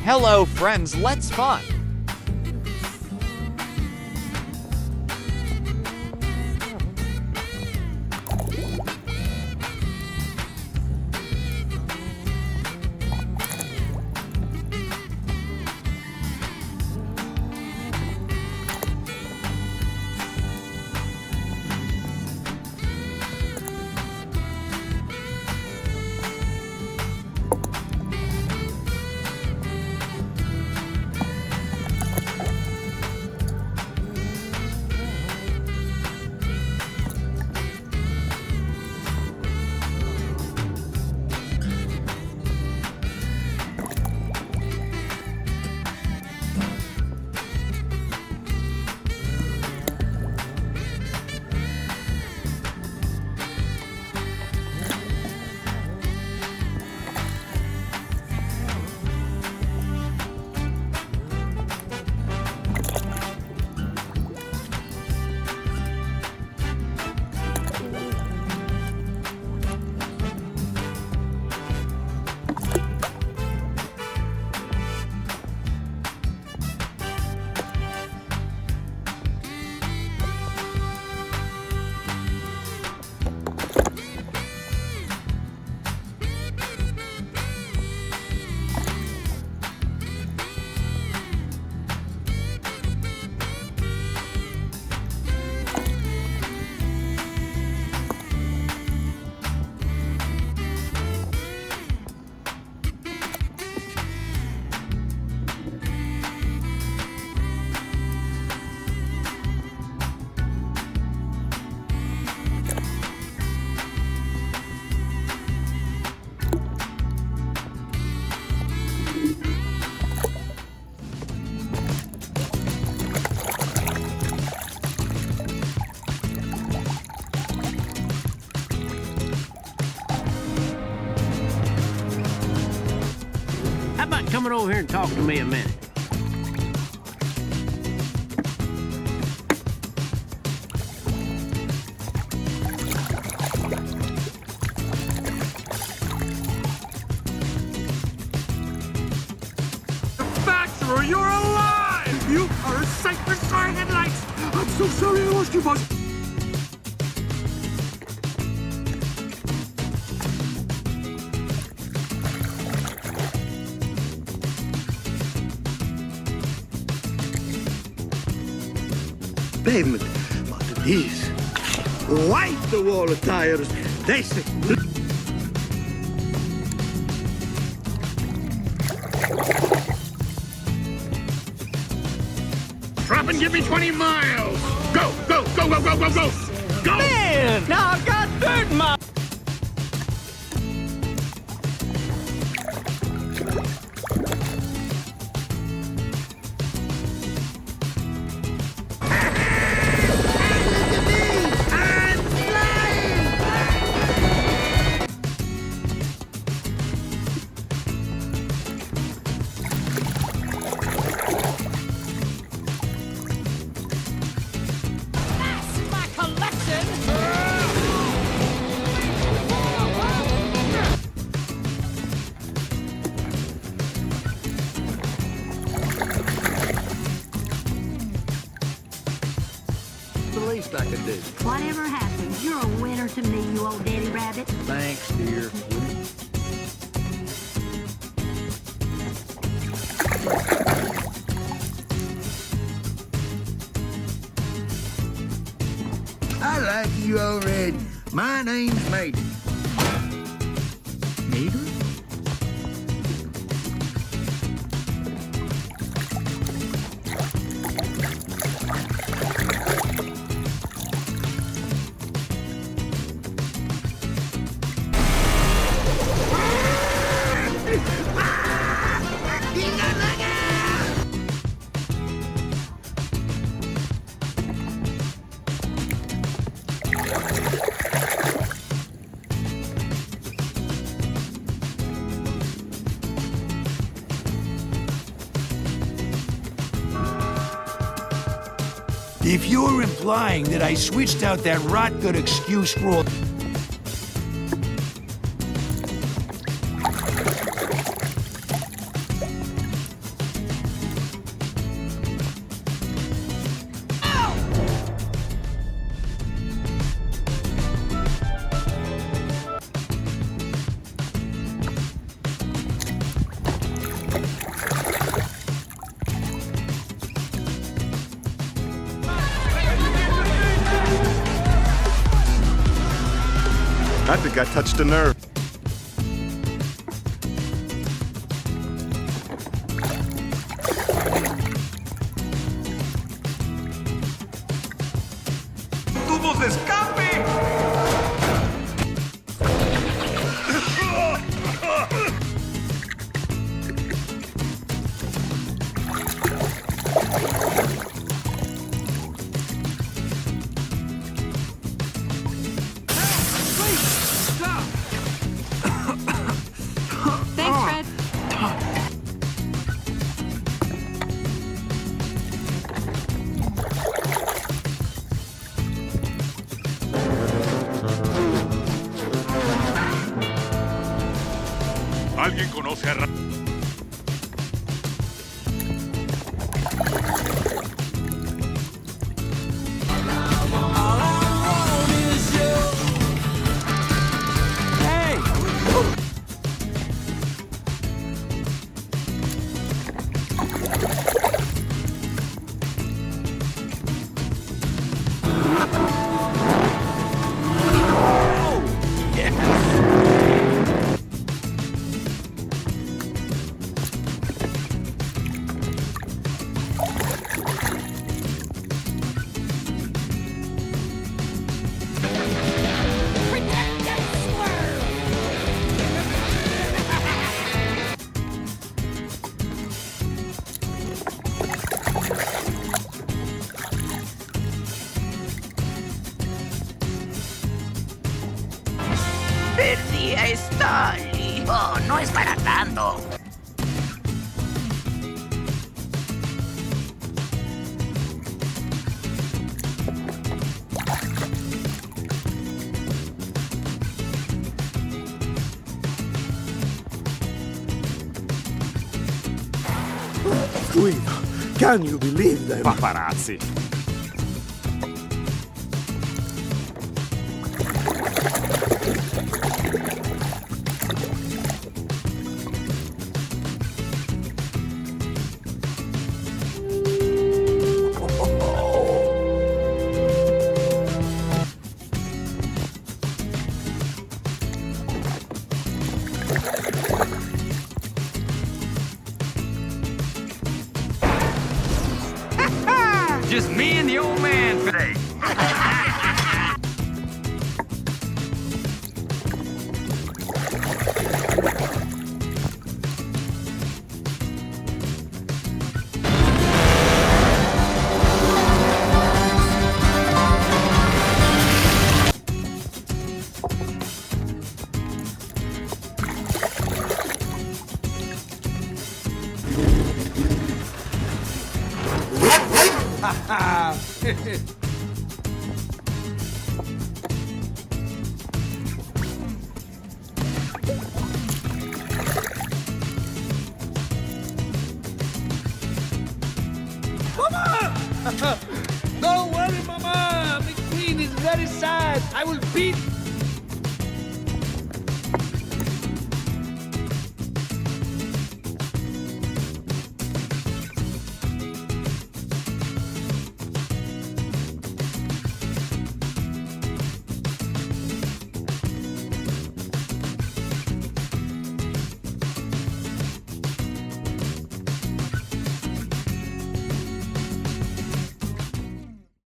Hello, friends, let's fun. How about coming over here and talking to me a minute? Baxter, you're alive! You are a sight for sore headlights! I'm so sorry I lost you, boss. Pavement, but these wipe the wall of tires. They say. Drop and give me 20 miles. Go, go, go, go, go, go, go, go! Man, now I've got 30 miles. I can do. Whatever happens, you're a winner to me, you old daddy rabbit. Thanks, dear. I like you already. My name's Maiden. Maiden? If you're implying that I switched out that rot good excuse for all... I think I touched a nerve. ¡Tubos de escape! Thanks, Fred. ¿Alguien conoce a El día está lindo. No es para tanto. Guido, can you believe them? Paparazzi. Just me and the old man today. Don't worry, Mama. McQueen is very sad. I will beat